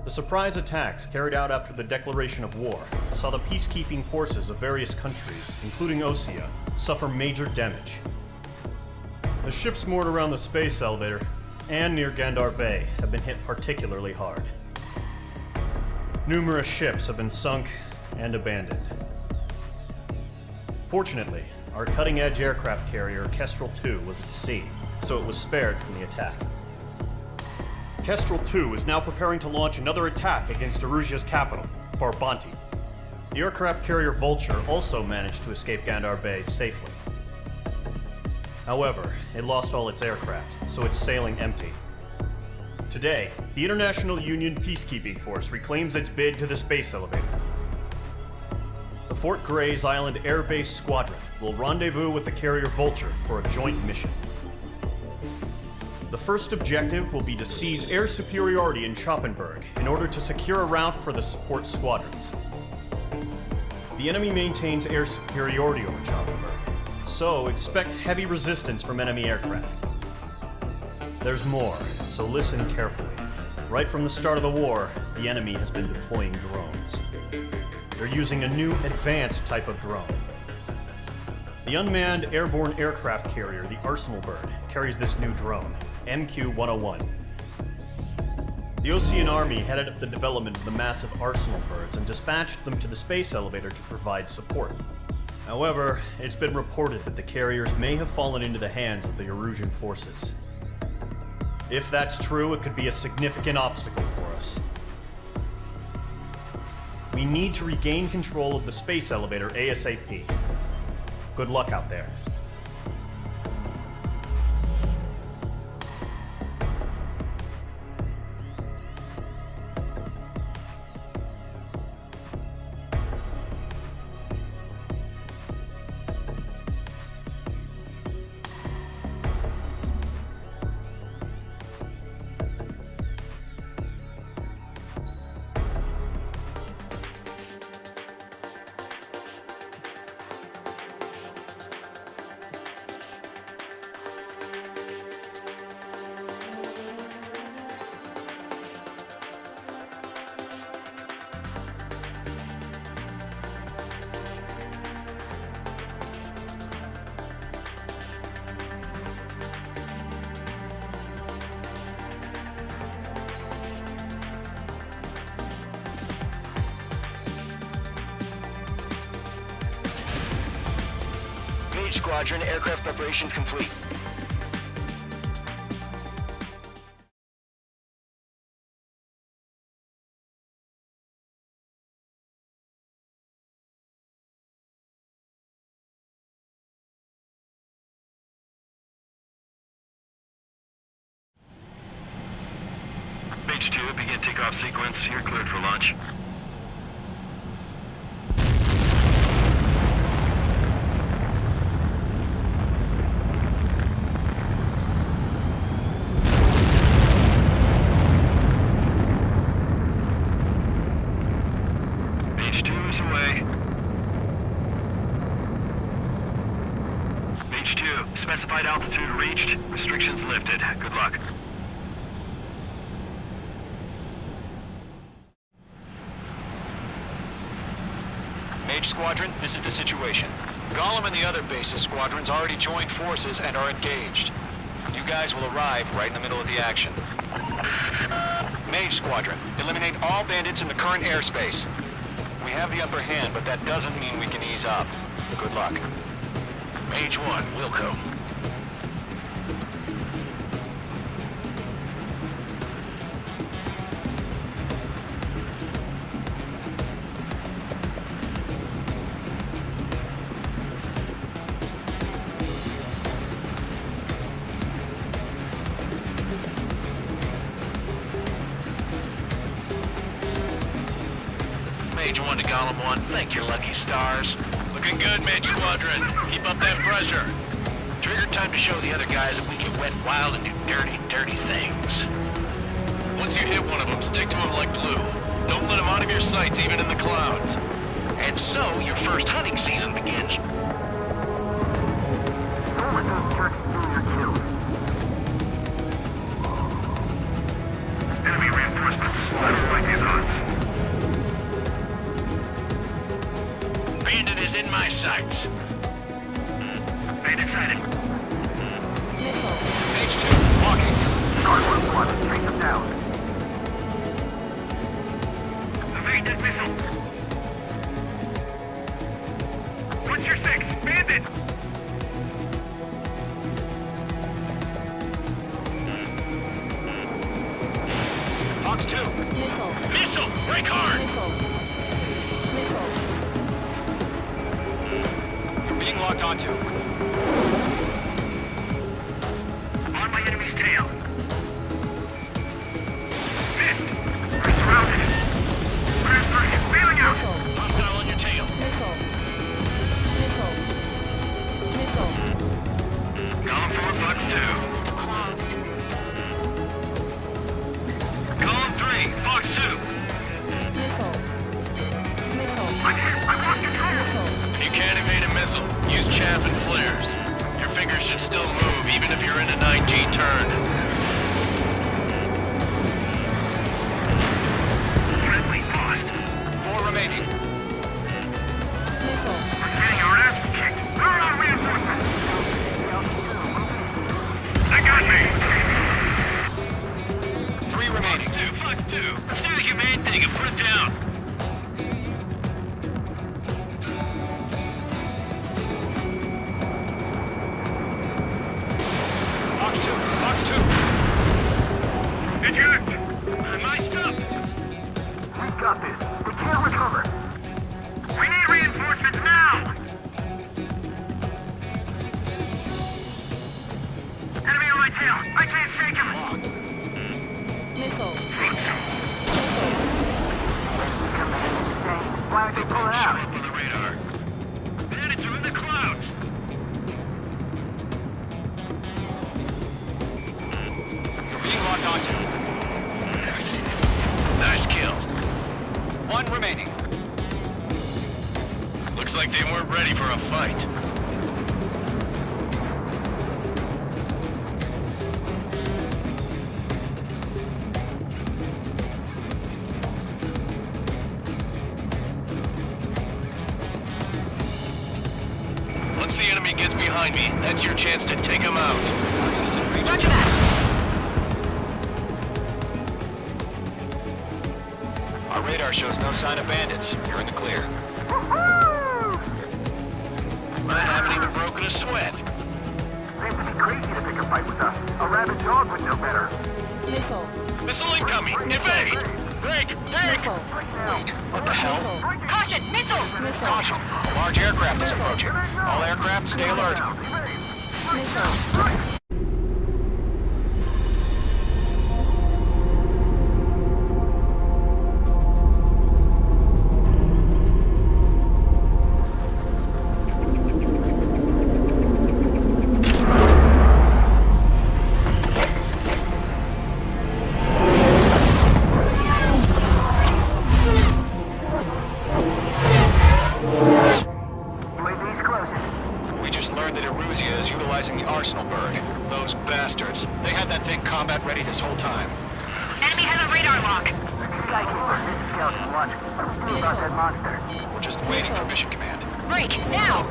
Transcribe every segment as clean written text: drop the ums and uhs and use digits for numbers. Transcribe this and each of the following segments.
The surprise attacks carried out after the declaration of war saw the peacekeeping forces of various countries, including Osea, suffer major damage. The ships moored around the space elevator and near Gandar Bay have been hit particularly hard. Numerous ships have been sunk and abandoned. Fortunately, our cutting-edge aircraft carrier Kestrel 2 was at sea, so it was spared from the attack. Kestrel 2 is now preparing to launch another attack against Erusia's capital, Farbanti. The aircraft carrier Vulture also managed to escape Gandar Bay safely. However, it lost all its aircraft, so it's sailing empty. Today, the International Union Peacekeeping Force reclaims its bid to the space elevator. The Fort Gray's Island Air Base Squadron will rendezvous with the carrier Vulture for a joint mission. The first objective will be to seize air superiority in Schoppenberg in order to secure a route for the support squadrons. The enemy maintains air superiority over Schoppenberg, so expect heavy resistance from enemy aircraft. There's more, so listen carefully. Right from the start of the war, the enemy has been deploying drones. They're using a new advanced type of drone. The unmanned airborne aircraft carrier, the Arsenal Bird, carries this new drone, MQ-101. The Osean Army headed up the development of the massive Arsenal Birds and dispatched them to the space elevator to provide support. However, it's been reported that the carriers may have fallen into the hands of the Erusian forces. If that's true, it could be a significant obstacle for us. We need to regain control of the space elevator ASAP. Good luck out there. Squadron, aircraft preparations complete. Mage 2, begin takeoff sequence. You're cleared for launch. Specified altitude reached. Restrictions lifted. Good luck. Mage Squadron, this is the situation. Gollum and the other bases squadrons already joined forces and are engaged. You guys will arrive right in the middle of the action. Mage Squadron, eliminate all bandits in the current airspace. We have the upper hand, but that doesn't mean we can ease up. Good luck. Mage 1, Wilco. Mage 1 to Golem 1, thank your lucky stars. Looking good, Mage Squadron. Keep up that pressure. Trigger time to show the other guys that we can wet wild and do dirty, dirty things. Once you hit one of them, stick to him like glue. Don't let him out of your sights, even in the clouds. And so, your first hunting season begins. Enemy reinforcements. Let's fight these Gargoyle 1, chase him down. Evade that missile. What's your 6? Bandit! Fox 2. Missile! Break hard! You're being locked onto. On my enemy's tail. Missed! We're surrounded. Transfer him. Bailing out. Hostile on your tail. Column 4, Fox 2. Column 3, Fox 2. I'm hit. I lost control. If you can't evade a missile, use chaff and flares. Your fingers should still move even if you're in a 9G turn. Friendly lost. 4 remaining. We're getting our ass kicked. Throw out reinforcements. They got me. 3 remaining. 2, Fox 2. Let's do the humane thing and put it down. Fox 2. Fox 2. Eject. My stuff. We got this. They can't recover. We need reinforcements now. Enemy on my tail. I can't shake him. Why aren't they pulling Show out? up on the radar. Bandits are in the clouds. You're being locked onto. Nice kill. 1 remaining. Looks like they weren't ready for a fight. Once the enemy gets behind me, that's your chance to take them out. Roger that. Our radar shows no sign of bandits. You're in the clear. I haven't even broken a sweat. Seems to be crazy to pick a fight with us. A rabid dog would know better. Missile incoming! Evade! Break! Break! Wait, what the hell? Caution! Missile! Caution! A large aircraft is approaching. All aircraft, stay alert. UAV's closing. We just learned that Eruzia is utilizing the Arsenal bird. Those bastards. They had that thing combat ready this whole time. Enemy has a radar lock. Skykeeper, this is Skeleton 1. What do we do about that monster? We're just waiting for mission command. Break! Now!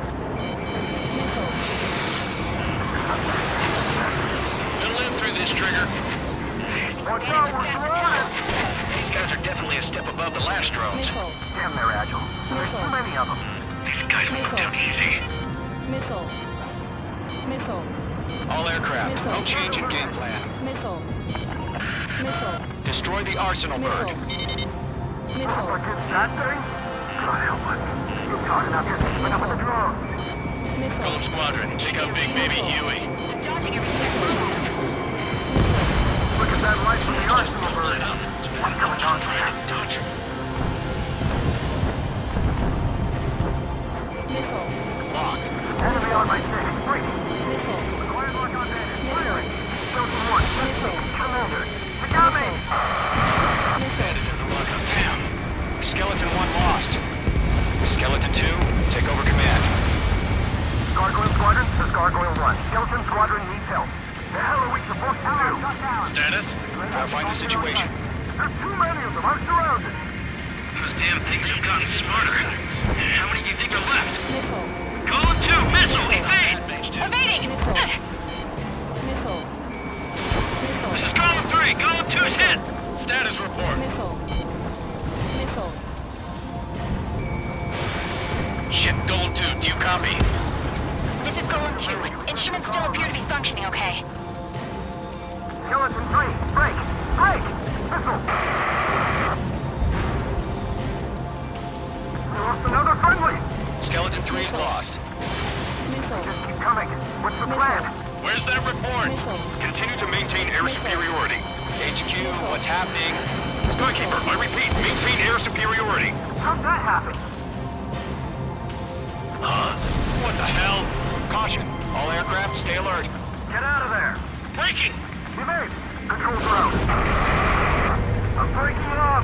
We'll live through this, Trigger. Watch out, we're surrounded! These guys are definitely a step above the last drones. Damn, they're agile. There's too many of them. These guys will put down easy. All aircraft, no change in game plan. Destroy the Arsenal bird. What's in that thing? God help us. You're talking out here keeping up with the drones. Gold Squadron, take out Big Baby Huey. Dodging everything. Look at that light from the Arsenal bird. What's going on here? Dodge. Locked. Enemy on my tail. Breaking. Quiet lock on bandit. Firing. Skeleton 1, Commander. They got me! Bandit has a lock on town. Skeleton 1 lost. Skeleton 2, take over command. Gargoyle Squadron, this is Gargoyle 1. Skeleton Squadron needs help. The hell are we supposed to do? Status? Verifying the situation. There's too many of them. I'm surrounded. Those damn things have gotten smarter. How many do you think are left? Code 2, missile, evade! Evading! This is Golem okay? Skeleton 3, break! Break! Missile! We lost another friendly! Skeleton 3 is lost. Just keep coming. What's the plan? Where's that report? Continue to maintain air superiority. HQ, what's happening? Skykeeper, I repeat, maintain air superiority. How'd that happen? What the hell? Caution. All aircraft, stay alert. Get out of there! Breaking! Evade! Controls are out! I'm breaking it off!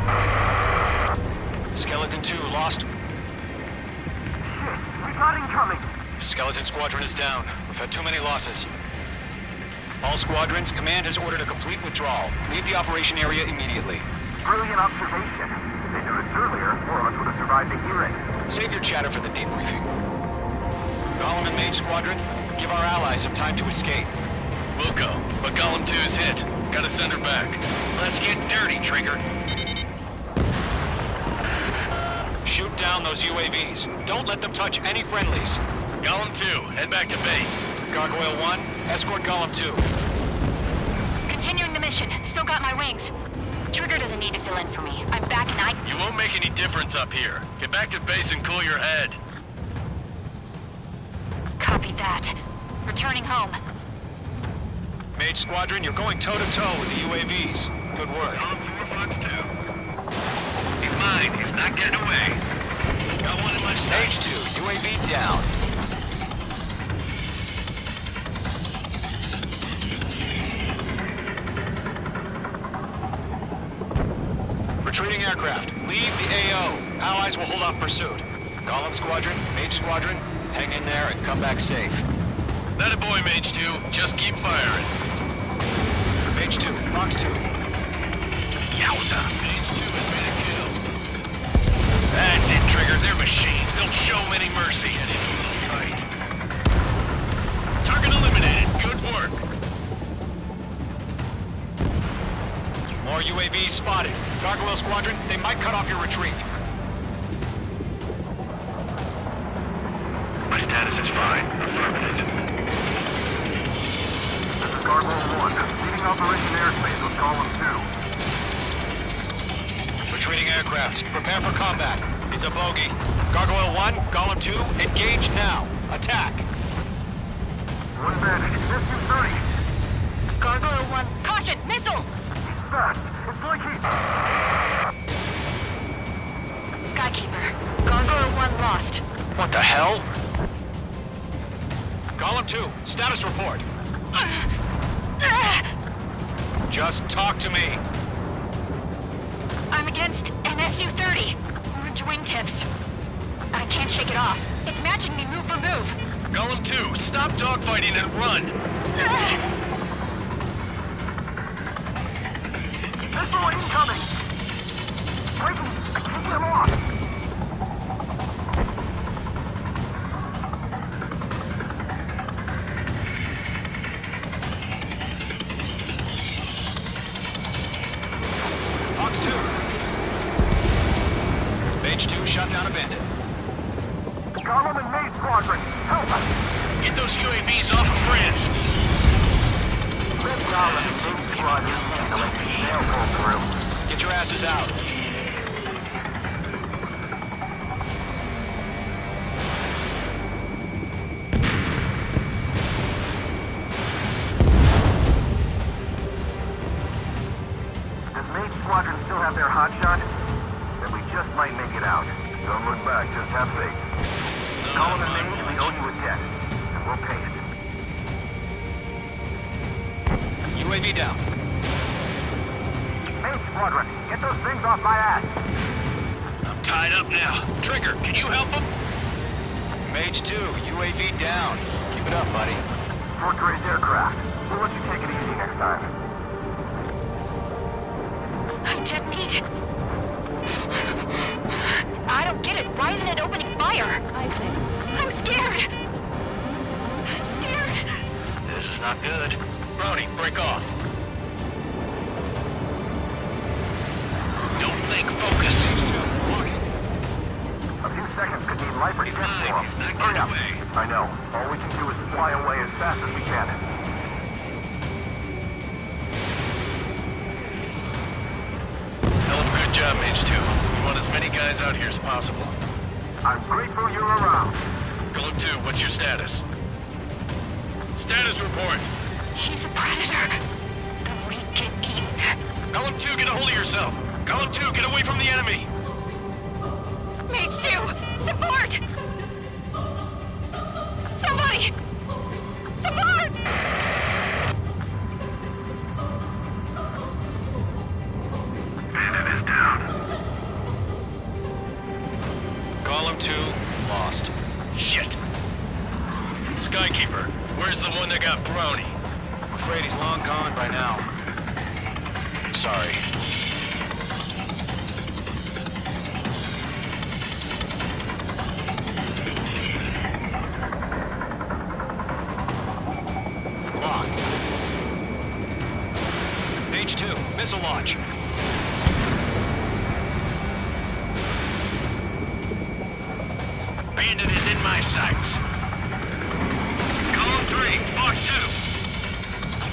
Skeleton 2 lost. Shit, we got incoming! Skeleton Squadron is down. We've had too many losses. All squadrons, command has ordered a complete withdrawal. Leave the operation area immediately. Brilliant observation. If they knew this earlier, more of us would have survived the hearing. Save your chatter for the debriefing. Golem and Mage Squadron, give our allies some time to escape. We'll go, but Golem 2's hit. Gotta send her back. Let's get dirty, Trigger. Shoot down those UAVs. Don't let them touch any friendlies. Golem 2, head back to base. Gargoyle 1, escort Golem 2. Continuing the mission. Still got my wings. Trigger doesn't need to fill in for me. I'm back and You won't make any difference up here. Get back to base and cool your head. Copy that. Returning home. Mage Squadron, you're going toe-to-toe with the UAVs. Good work. He's mine. He's not getting away. Got one in my Mage 2, UAV down. Retreating aircraft. Leave the AO. Allies will hold off pursuit. Golem Squadron, Mage Squadron, hang in there and come back safe. That a boy, Mage 2. Just keep firing. Mage 2, Fox 2. Yowza! Mage 2 has made a kill. That's it, Trigger. They're machines. Don't show them any mercy. And it's a little tight. Target eliminated. Good work. More UAVs spotted. Gargoyle Squadron, they might cut off your retreat. My status is fine. Affirmative. This is Gargoyle 1, leading Operation Airspace with Golem 2. Retreating aircrafts, prepare for combat. It's a bogey. Gargoyle 1, Golem 2, engage now. Attack. One Maverick, SU-30. Gargoyle 1. Caution! Missile! Fast. It's like he... Skykeeper. Gargoyle 1 lost. What the hell? Golem 2, status report. Just talk to me. I'm against an SU-30. Orange wingtips. I can't shake it off. It's matching me move for move. Golem 2, stop dogfighting and run. Missile incoming! Breaking! Take them off! Fox 2. Mage 2 shot down a bandit. Golem and Mage Squadron, help us! Get those UAVs off of France. Let Golem and Mage Squadron handle it. They'll pull through. Get your asses out. Does Mage Squadron still have their hotshot? Then we just might make it out. Don't look back, just have faith. Golem and Mage, we owe you a debt, and we'll pay it. UAV down. Mage Squadron, get those things off my ass! I'm tied up now. Trigger, can you help him? Mage 2, UAV down. Keep it up, buddy. Fort Gray's aircraft. We'll let you take it easy next time. I'm dead meat. I don't get it. Why isn't it opening fire? I'm scared. I'm scared. This is not good. Brody, break off. Don't think, focus. Mage 2, walking. A few seconds could mean life or He's death mine. for him. He's not Hurry getting up. away. I know. All we can do is fly away as fast as we can. job, Mage 2. We want as many guys out here as possible. I'm grateful you're around. Golem 2, what's your status? Status report. He's a predator. The weak get eaten. Golem 2, get a hold of yourself. Golem 2, get away from the enemy. Mage 2, support! Somebody! Support! Bandit is down. Golem 2, lost. Shit. Skykeeper, where's the one that got brownie? I'm afraid he's long gone by now. Sorry. Locked. Mage 2, missile launch. Bandit is in my sights. Golem 3, Fox 2.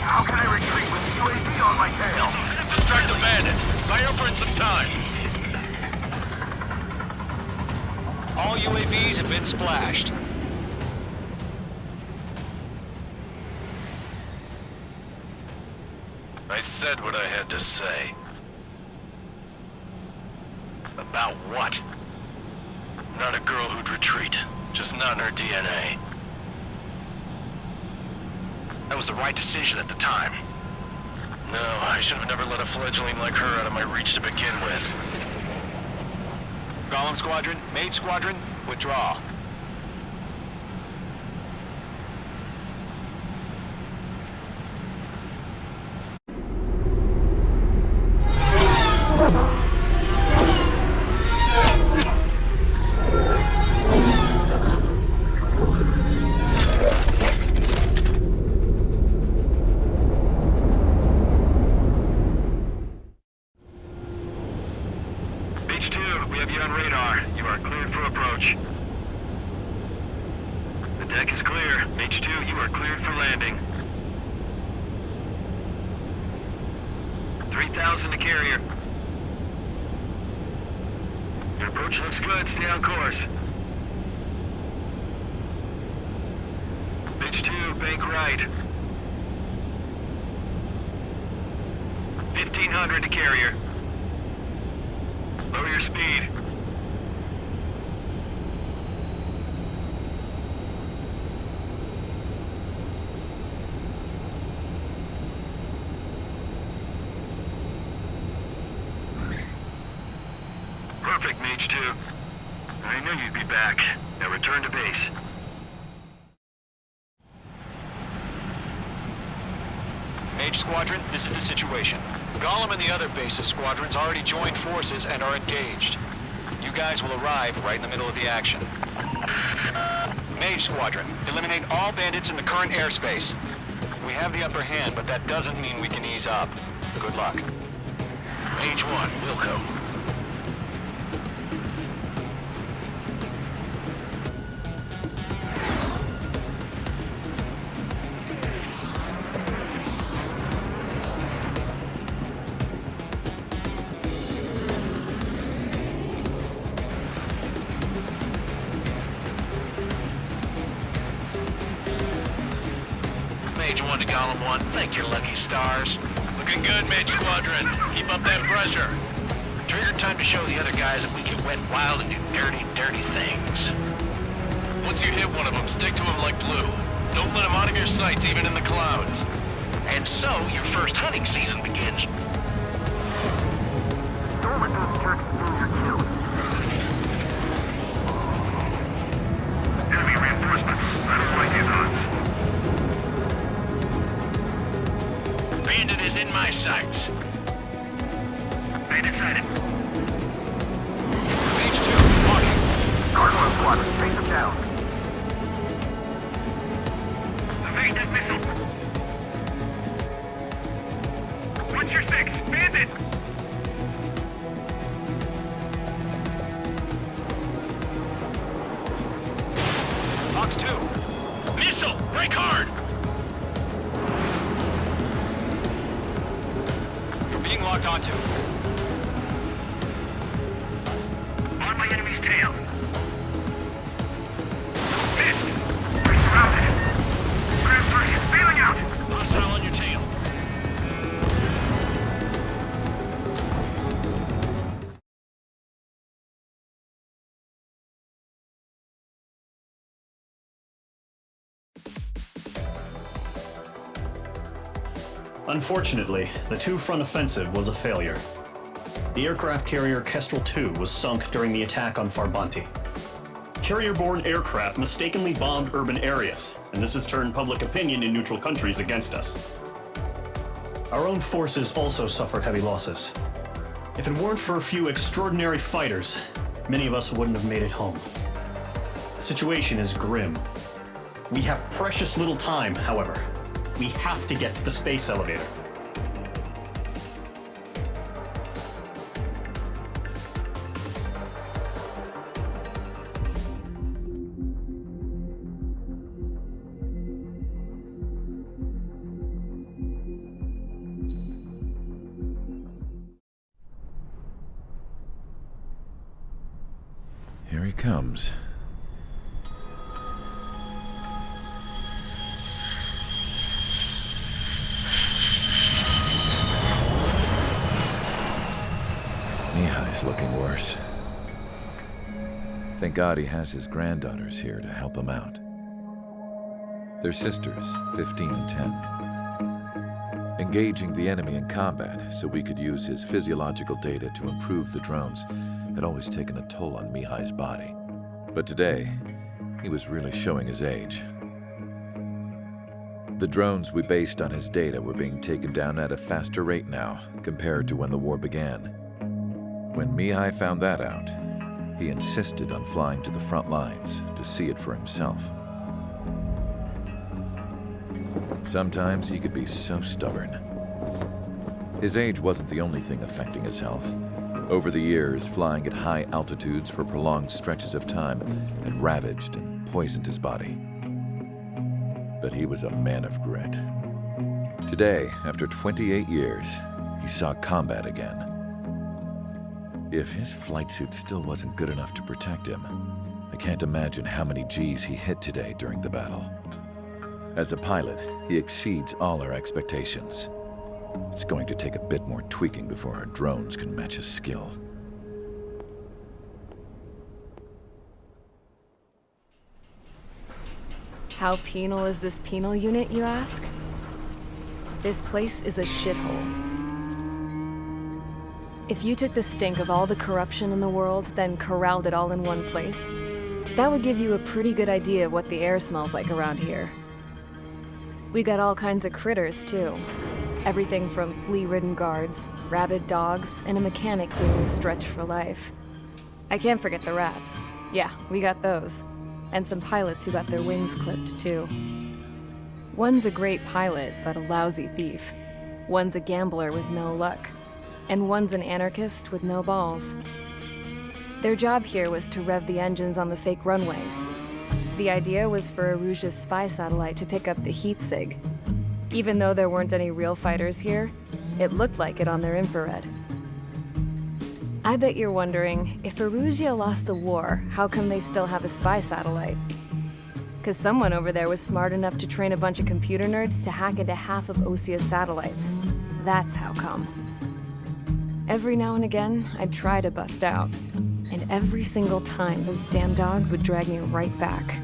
How can I retreat with the UAV on my tail? Distract the bandit. Buy your friend some time. All UAVs have been splashed. I said what I had to say. About what? Not a girl who'd retreat. Just not in her DNA. That was the right decision at the time. No, I should have never let a fledgling like her out of my reach to begin with. Golem Squadron, Mage Squadron, withdraw. Mage 2, we have you on radar. You are cleared for approach. The deck is clear. Mage 2, you are cleared for landing. 3,000 to carrier. Your approach looks good. Stay on course. Mage 2, bank right. 1,500 to carrier. Lower your speed. Perfect, Mage 2. I knew you'd be back. Now return to base. Mage Squadron, this is the situation. Golem and the other base's squadrons already joined forces and are engaged. You guys will arrive right in the middle of the action. Mage Squadron, eliminate all bandits in the current airspace. We have the upper hand, but that doesn't mean we can ease up. Good luck. Mage 1, Wilco. Mage 1 to Golem 1, thank your lucky stars. Looking good, Mage Squadron. Keep up that pressure. Trigger time to show the other guys that we can wet wild and do dirty, dirty things. Once you hit one of them, stick to them like glue. Don't let them out of your sights, even in the clouds. And so, your first hunting season begins. Don't let those jerks steal your kills. Enemy reinforcements. I don't like these odds. Bandit is in my sights. Bandit sighted. Mage 2, walking. Cardinal Squadron, take them down. Evade that missile. What's your six? Bandit! Fox 2. Missile! Break hard! You're being locked onto. Unfortunately, the two-front offensive was a failure. The aircraft carrier Kestrel II was sunk during the attack on Farbanti. Carrier-borne aircraft mistakenly bombed urban areas, and this has turned public opinion in neutral countries against us. Our own forces also suffered heavy losses. If it weren't for a few extraordinary fighters, many of us wouldn't have made it home. The situation is grim. We have precious little time, however. We have to get to the space elevator. Here he comes. Mihai's looking worse. Thank God he has his granddaughters here to help him out. They're sisters, 15 and 10. Engaging the enemy in combat so we could use his physiological data to improve the drones had always taken a toll on Mihai's body. But today, he was really showing his age. The drones we based on his data were being taken down at a faster rate now compared to when the war began. When Mihai found that out, he insisted on flying to the front lines to see it for himself. Sometimes he could be so stubborn. His age wasn't the only thing affecting his health. Over the years, flying at high altitudes for prolonged stretches of time had ravaged and poisoned his body. But he was a man of grit. Today, after 28 years, he saw combat again. If his flight suit still wasn't good enough to protect him, I can't imagine how many Gs he hit today during the battle. As a pilot, he exceeds all our expectations. It's going to take a bit more tweaking before our drones can match his skill. How penal is this penal unit, you ask? This place is a shithole. If you took the stink of all the corruption in the world, then corralled it all in one place, that would give you a pretty good idea of what the air smells like around here. We got all kinds of critters, too. Everything from flea-ridden guards, rabid dogs, and a mechanic doing the stretch for life. I can't forget the rats. Yeah, we got those. And some pilots who got their wings clipped, too. One's a great pilot, but a lousy thief. One's a gambler with no luck. And one's an anarchist with no balls. Their job here was to rev the engines on the fake runways. The idea was for Aruja's spy satellite to pick up the heat sig. Even though there weren't any real fighters here, it looked like it on their infrared. I bet you're wondering, if Aruja lost the war, how come they still have a spy satellite? 'Cause someone over there was smart enough to train a bunch of computer nerds to hack into half of Osia's satellites. That's how come. Every now and again, I'd try to bust out. And every single time, those damn dogs would drag me right back.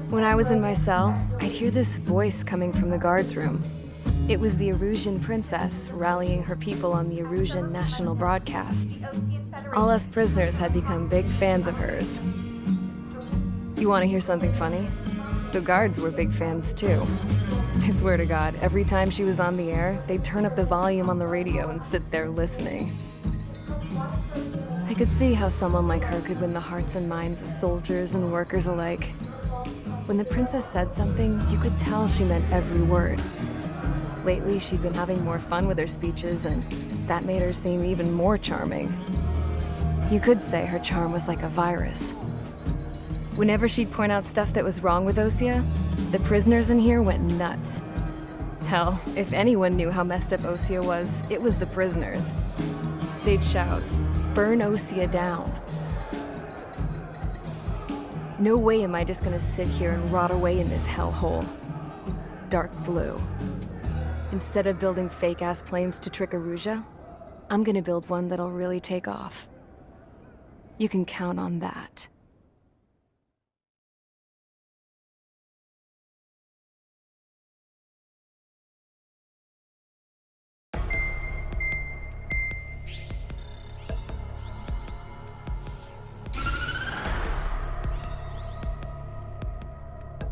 When I was in my cell, I'd hear this voice coming from the guards room. It was the Arusian princess rallying her people on the Arusian national broadcast. All us prisoners had become big fans of hers. You want to hear something funny? The guards were big fans too. I swear to God, every time she was on the air, they'd turn up the volume on the radio and sit there listening. I could see how someone like her could win the hearts and minds of soldiers and workers alike. When the princess said something, you could tell she meant every word. Lately, she'd been having more fun with her speeches, and that made her seem even more charming. You could say her charm was like a virus. Whenever she'd point out stuff that was wrong with Osia, the prisoners in here went nuts. Hell, if anyone knew how messed up Osia was, it was the prisoners. They'd shout, "Burn Osia down." No way am I just gonna sit here and rot away in this hellhole. Dark blue. Instead of building fake-ass planes to trick Aruja, I'm gonna build one that'll really take off. You can count on that.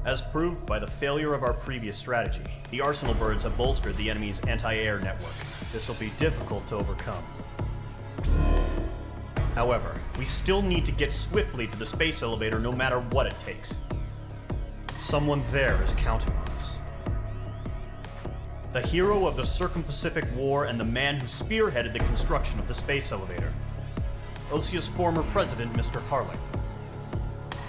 As proved by the failure of our previous strategy, the Arsenal birds have bolstered the enemy's anti-air network. This will be difficult to overcome. However, we still need to get swiftly to the space elevator no matter what it takes. Someone there is counting on us. The hero of the Circum-Pacific War and the man who spearheaded the construction of the space elevator. Osia's former president, Mr. Harling.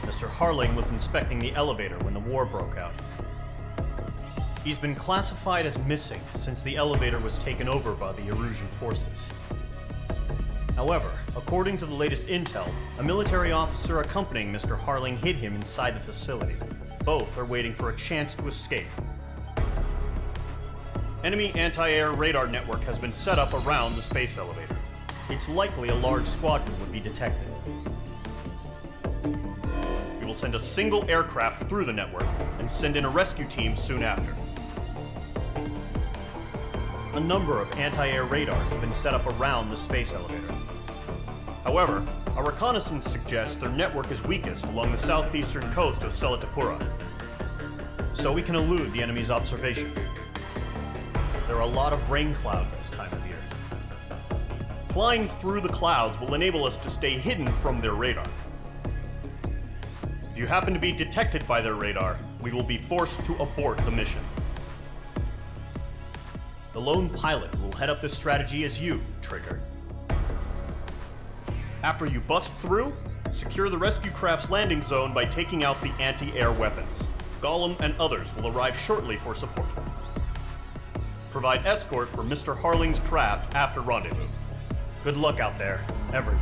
Mr. Harling was inspecting the elevator when the war broke out. He's been classified as missing since the elevator was taken over by the Erusian forces. However, according to the latest intel, a military officer accompanying Mr. Harling hid him inside the facility. Both are waiting for a chance to escape. Enemy anti-air radar network has been set up around the space elevator. It's likely a large squadron would be detected. We will send a single aircraft through the network and send in a rescue team soon after. A number of anti-air radars have been set up around the space elevator. However, our reconnaissance suggests their network is weakest along the southeastern coast of Selatapura, so we can elude the enemy's observation. There are a lot of rain clouds this time of year. Flying through the clouds will enable us to stay hidden from their radar. If you happen to be detected by their radar, we will be forced to abort the mission. The lone pilot will head up this strategy as you, Trigger. After you bust through, secure the rescue craft's landing zone by taking out the anti-air weapons. Gollum and others will arrive shortly for support. Provide escort for Mr. Harling's craft after rendezvous. Good luck out there, everyone.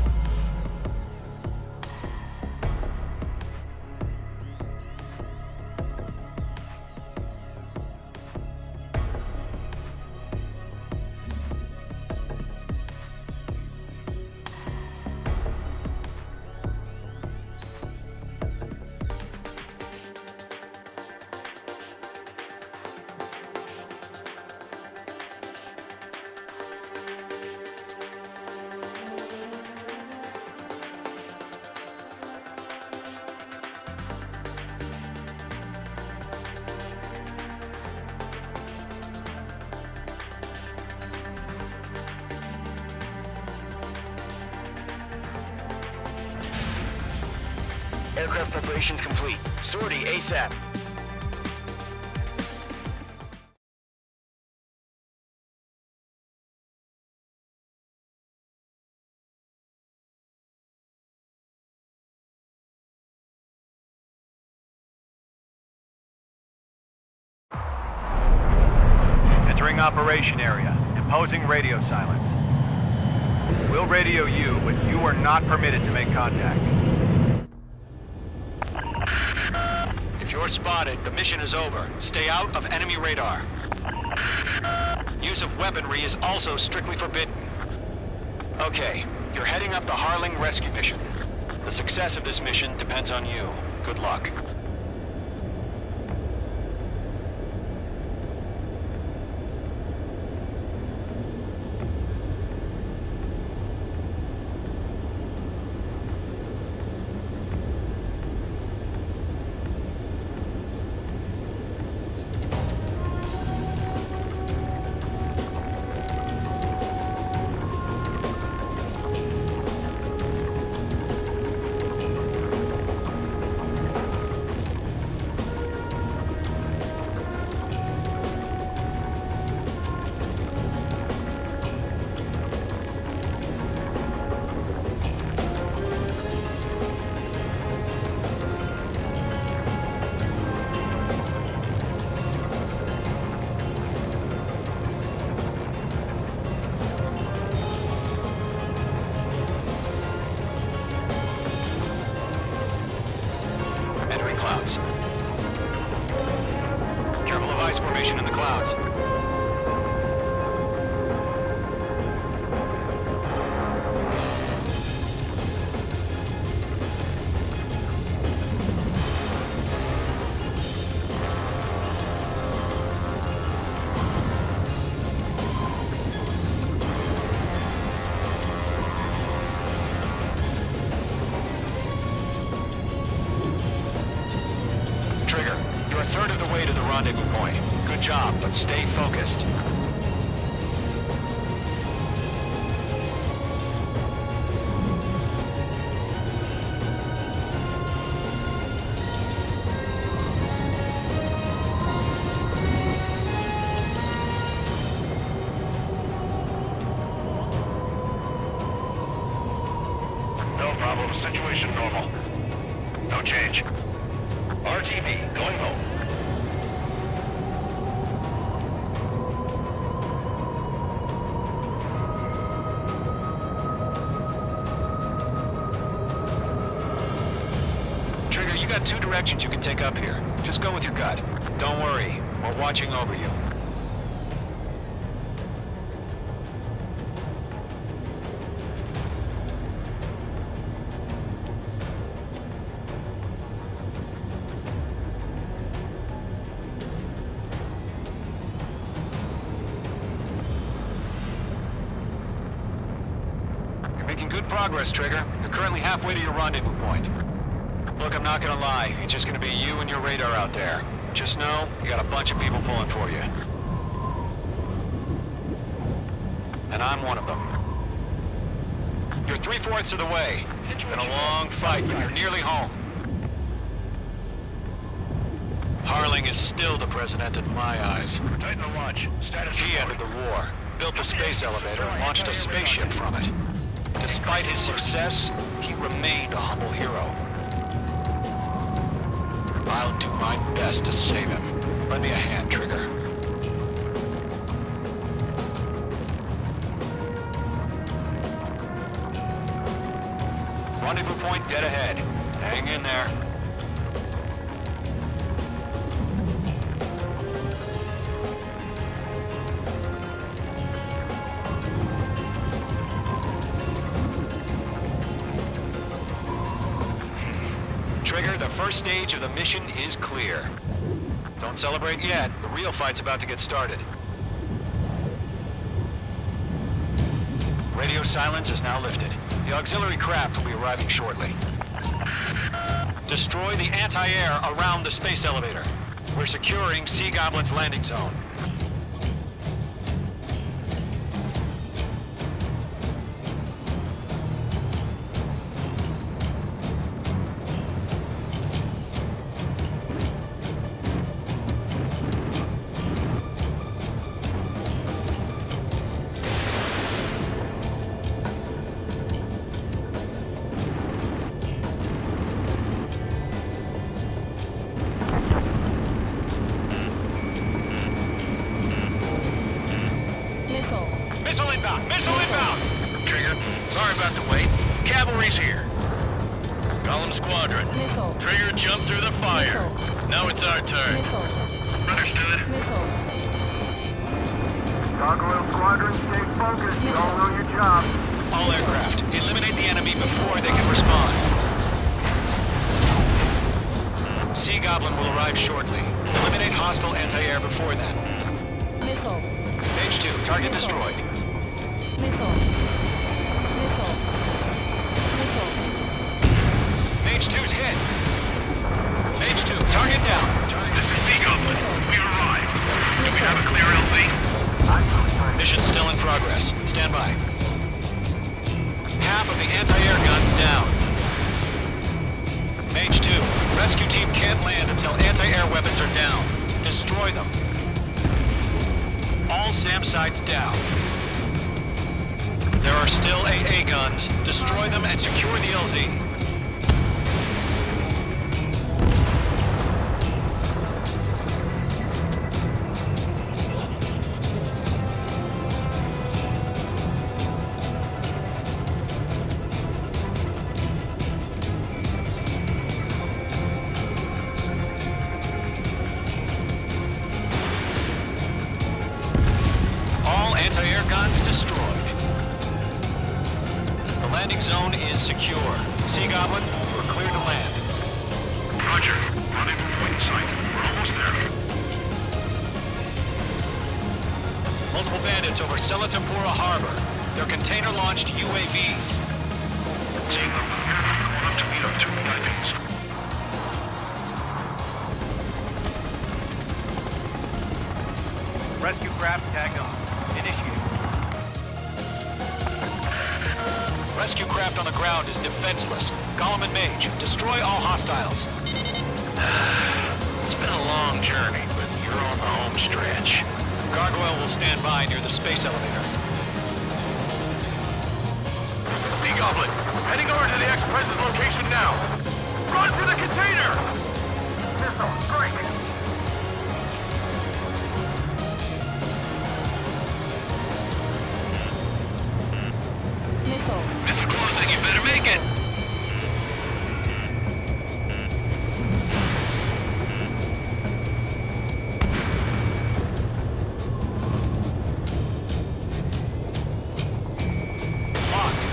Aircraft preparations complete. Sortie ASAP. Entering operation area. Imposing radio silence. We'll radio you, but you are not permitted to make contact. If you're spotted, the mission is over. Stay out of enemy radar. Use of weaponry is also strictly forbidden. Okay, you're heading up the Harling rescue mission. The success of this mission depends on you. Good luck. Clouds. Careful of ice formation in the clouds. the way to the rendezvous point. Good job, but stay focused. No problem. Situation normal. No change. RTV, going home. Trigger, you got two directions you can take up here. Just go with your gut. Don't worry, we're watching over you. You're making good progress, Trigger. You're currently halfway to your rendezvous point. Look, I'm not gonna lie. It's just gonna be you and your radar out there. Just know, you got a bunch of people pulling for you. And I'm one of them. You're 3/4 of the way. Been a long fight, but you're nearly home. Harling is still the president in my eyes. Tighten the watch. Status He report. ended the war, built the space elevator, and launched a spaceship from it. Despite his success, he remained a humble hero. I'll do my best to save him. Lend me a hand, Trigger. Rendezvous point dead ahead. Hang in there. Trigger, the first stage of the mission is clear. Don't celebrate yet. The real fight's about to get started. Radio silence is now lifted. The auxiliary craft will be arriving shortly. Destroy the anti-air around the space elevator. We're securing Sea Goblin's landing zone. Missile inbound! Missile inbound! Trigger, sorry about the wait. Cavalry's here. Golem Squadron. Trigger jumped through the fire. Now it's our turn. Understood. Gargoyle Squadron, stay focused. You all know your job. All aircraft, eliminate the enemy before they can respond. Sea Goblin will arrive shortly. Eliminate hostile anti-air before then. Mage 2, target destroyed. Mage 2's hit. Mage 2, target down. This is Sea Goblin. We've arrived. Do we have a clear LZ? Mission still in progress. Stand by. Half of the anti-air guns down. Mage 2, rescue team can't land until anti-air weapons are down. Destroy them. All SAM sites down. There are still AA guns. Destroy them and secure the LZ. Anti-air guns destroyed. The landing zone is secure. Sea Goblin, we're clear to land. Roger. Rendezvous point in sight. We're almost there. Multiple bandits over Selatapura Harbor. They're container-launched UAVs. Seeing them from here, going up to meet up 2 landings. Rescue craft tagged on. Initiate. Rescue craft on the ground is defenseless. Gollum and Mage, destroy all hostiles. It's been a long journey, but you're on the home stretch. Gargoyle will stand by near the space elevator. Sea Goblin, heading over to the Express's location now. Run for the container! Missile, strike! Missile closing, you better make it! Locked.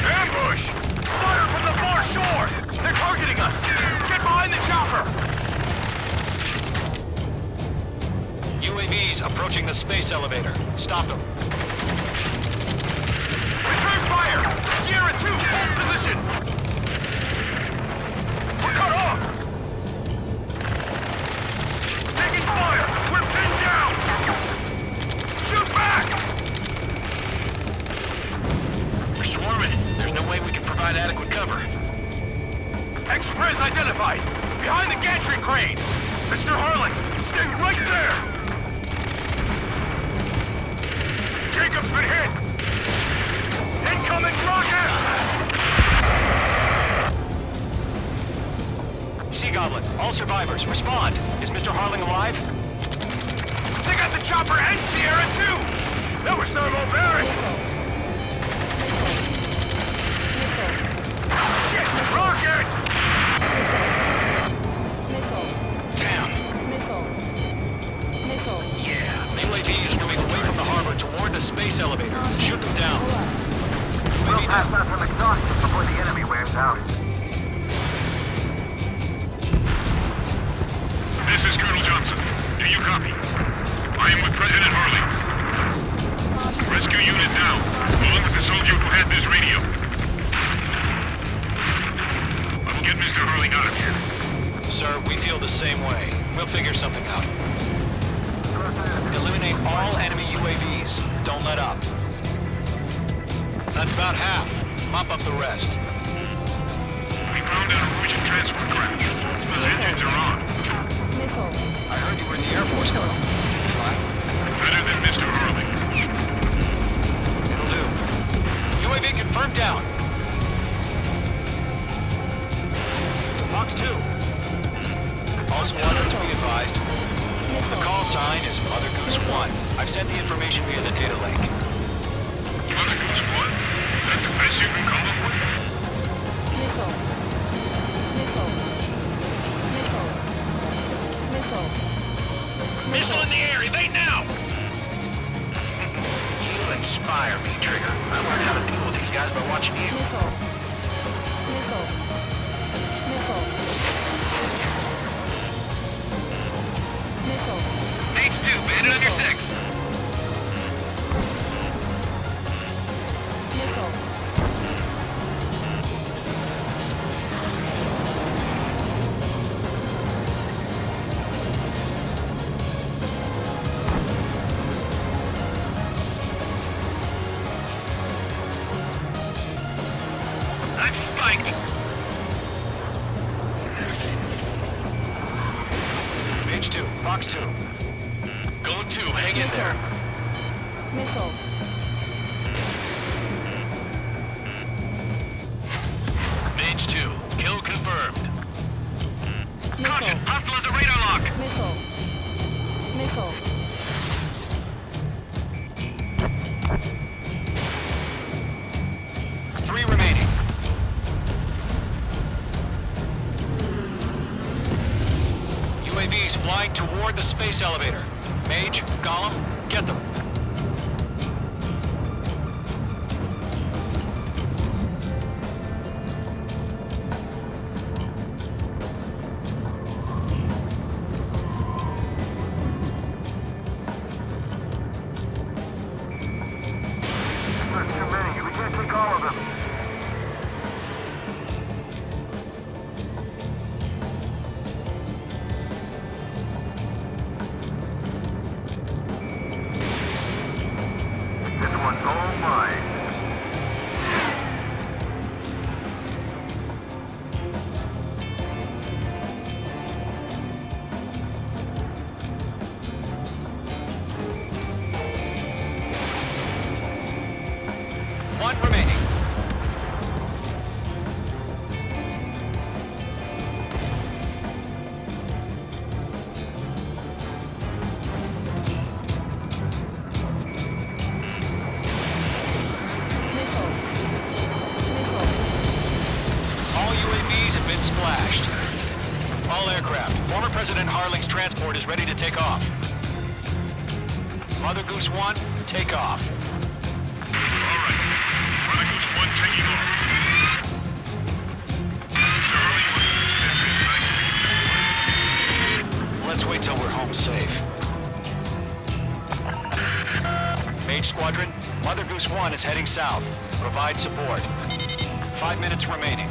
Ambush! Fire from the far shore! They're targeting us! Get behind the chopper! UAVs approaching the space elevator. Stop them. Return fire! Sierra 2, hold position! We're cut off! Taking fire! We're pinned down! Shoot back! We're swarming. There's no way we can provide adequate cover. Express identified! Behind the gantry crane! Mr. Harling, stay right there! Jacob's been hit! Incoming rocket! Sea Goblin, all survivors, respond. Is Mr. Harling alive? They got the chopper and Sierra too! That was not Maverick! Shit! Rocket! Damn. Yeah. UAVs moving away from the harbor toward the space elevator. Shoot them down. We'll UAV pass down. out some exhaustion before the enemy wears out. This is Colonel Johnson. Do you copy? I am with President Harling. Rescue unit down, along with the soldier who had this radio. I will get Mr. Harling out of here. Sir, we feel the same way. We'll figure something out. Eliminate all enemy UAVs. Don't let up. That's about half. Mop up the rest. We found a Norwegian transport craft. His engines are on. I heard you were in the Air Force, Colonel. Fine. Better than Mr. Harling. It'll do. UAV confirmed down. Fox 2. All squadrons be advised. The call sign is Mother Goose 1. I've sent the information via the data link. Mother Goose 1? That's the best you can come up with? Missile in the air! Evade now! You inspire me, Trigger. I learned how to deal with these guys by watching you. H2, bandit on your 6. I'm spiked. Page 2, Fox 2. Going 2, hang in there. Mage 2, kill confirmed. Caution, hostile has a radar lock. Three remaining. UAVs flying toward the space elevator. Mage, Gollum, get them. There's too many. We can't take all of them. splashed. All aircraft, former President Harling's transport is ready to take off. Mother Goose 1, take off. All right. Mother Goose 1 taking off. Mr. Harley, you want to stand Let's wait till we're home safe. Mage Squadron, Mother Goose 1 is heading south. Provide support. 5 minutes remaining.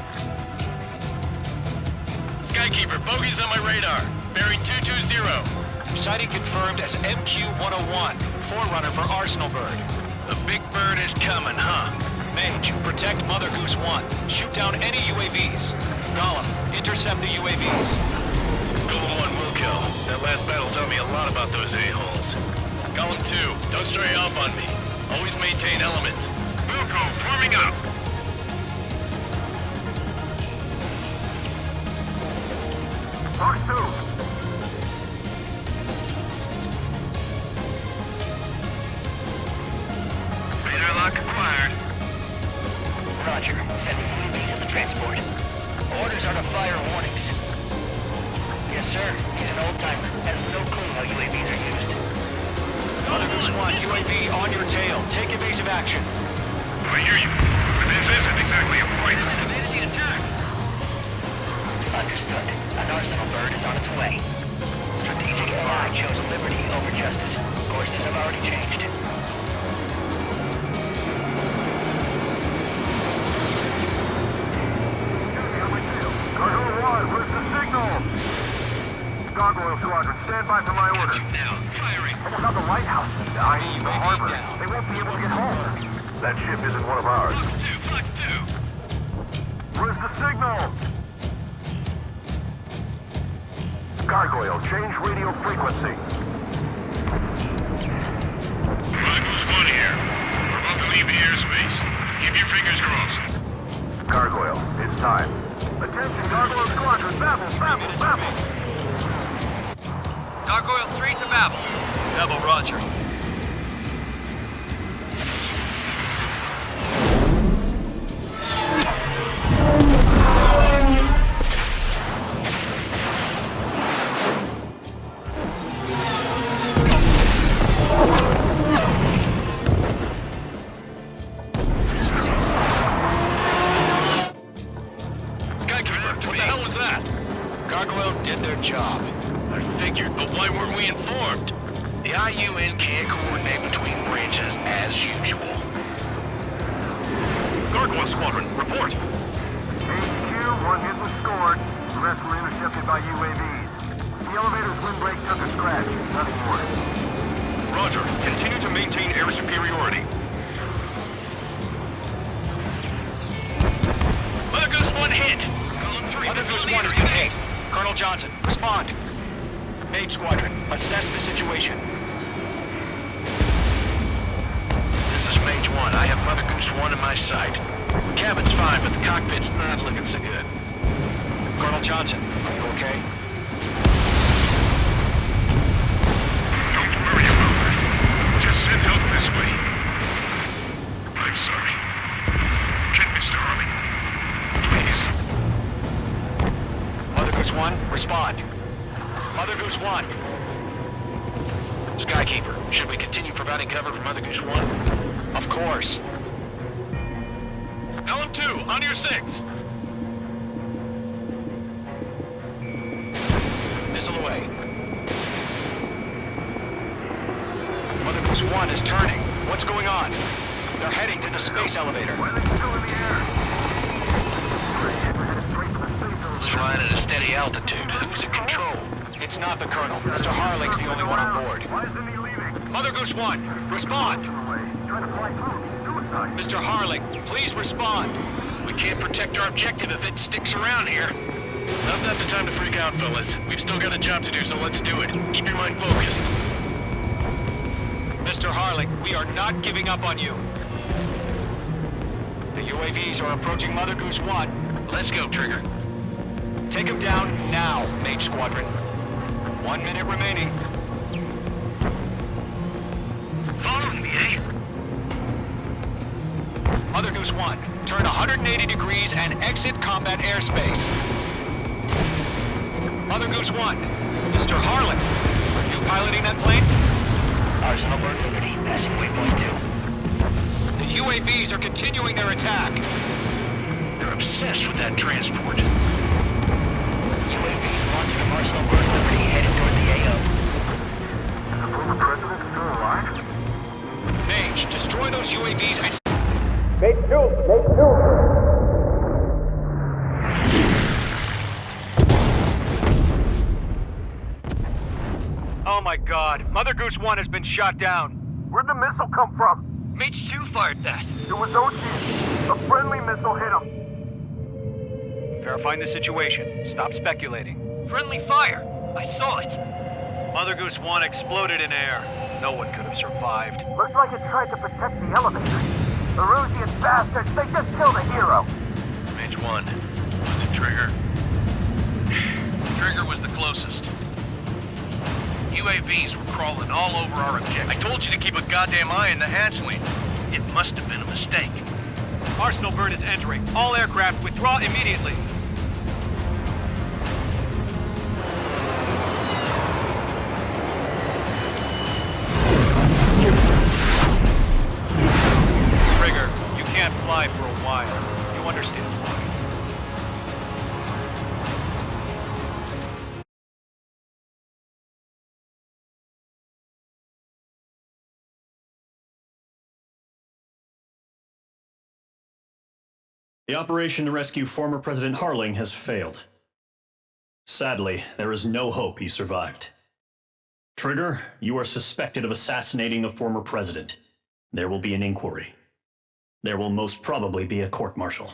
Skykeeper, bogey's on my radar. Bearing 220. Sighting confirmed as MQ-101, forerunner for Arsenal Bird. The big bird is coming, huh? Mage, protect Mother Goose 1. Shoot down any UAVs. Gollum, intercept the UAVs. Golem 1 will kill. That last battle taught me a lot about those a-holes. Golem 2, don't stray off on me. Always maintain element. Wilco, forming up. Fox 2. Radar lock acquired. Roger. Sending UAVs in the transport. Orders are to fire warnings. Yes, sir. He's an old-timer. Has no clue how UAVs are used. Mother Goose 1, UAV on your tail. Take evasive action. I hear you. But this isn't exactly a fight. Understood. An Arsenal Bird is on its way. Strategic ally chose liberty over justice. Courses have already changed. Gargoyle 1, where's the signal? Gargoyle Squadron, stand by for my orders. Now, firing. Almost out the lighthouse. I.e. the UAV harbor. down. They won't be able to get home. That ship isn't one of ours. Flex 2. Where's the signal? Gargoyle, change radio frequency. Mother Goose 1 here. We're about to leave the airspace. Keep your fingers crossed. Gargoyle, it's time. Attention, Gargoyle Squadron, Babel, Babel, Babel. Gargoyle 3 to Babel. Double Roger. Skykeeper, what the hell was that? Gargoyle did their job. I figured, but why weren't we informed? The IUN can't coordinate between branches as usual. Gargoyle Squadron, report. HQ, one hit was scored. The rest were intercepted by UAVs. The elevator's windbreak took a scratch. Nothing more. Roger. Continue to maintain air superiority. Mother Goose 1 hit! Mother Goose 1 has been hit. Colonel Johnson, respond. Mage Squadron, assess the situation. This is Mage 1. I have Mother Goose 1 in my sight. Cabin's fine, but the cockpit's not looking so good. Colonel Johnson, are you okay? Don't worry about that. Just send help this way. I'm sorry. Get Mr. Harley. Please. Mother Goose 1, respond. Mother Goose 1. Skykeeper, should we continue providing cover for Mother Goose 1? Of course. LM2, on your 6. Missile away. Mother Goose 1 is turning. What's going on? They're heading to the space elevator. Why are they still in the air? We're headed straight for the space It's elevator. flying at a steady altitude. Who's in control? It's not the Colonel. Mr. Harling's the only one on board. Why isn't he leaving? Mother Goose 1, respond. Away. Trying to fly through. Suicide. Mr. Harling, please respond. We can't protect our objective if it sticks around here. Now's not the time to freak out, fellas. We've still got a job to do, so let's do it. Keep your mind focused. Mr. Harling, we are not giving up on you. The UAVs are approaching Mother Goose 1. Let's go, Trigger. Take him down now, Mage Squadron. 1 minute remaining. Following me, eh? Mother Goose 1, turn 180 degrees and exit combat airspace. Mother Goose 1. Mr. Harlan, are you piloting that plane? Arsenal Bird Liberty, passing waypoint 2. The UAVs are continuing their attack. They're obsessed with that transport. UAVs launched from Arsenal Bird Liberty, headed toward the AO. Is the former president still alive? Mage, destroy those UAVs and... Oh my god. Mother Goose 1 has been shot down. Where'd the missile come from? Mage 2 fired that. It was OG. A friendly missile hit him. Verifying the situation. Stop speculating. Friendly fire. I saw it. Mother Goose 1 exploded in air. No one could have survived. Looks like it tried to protect the elevator. The Rusian bastards, they just killed a hero. Mage 1. Was it Trigger? Trigger was the closest. UAVs were crawling all over our objective. I told you to keep a goddamn eye in the hatchling. It must have been a mistake. Arsenal Bird is entering. All aircraft withdraw immediately. Trigger, you can't fly for a while. You understand why. The operation to rescue former President Harling has failed. Sadly, there is no hope he survived. Trigger, you are suspected of assassinating the former president. There will be an inquiry. There will most probably be a court-martial.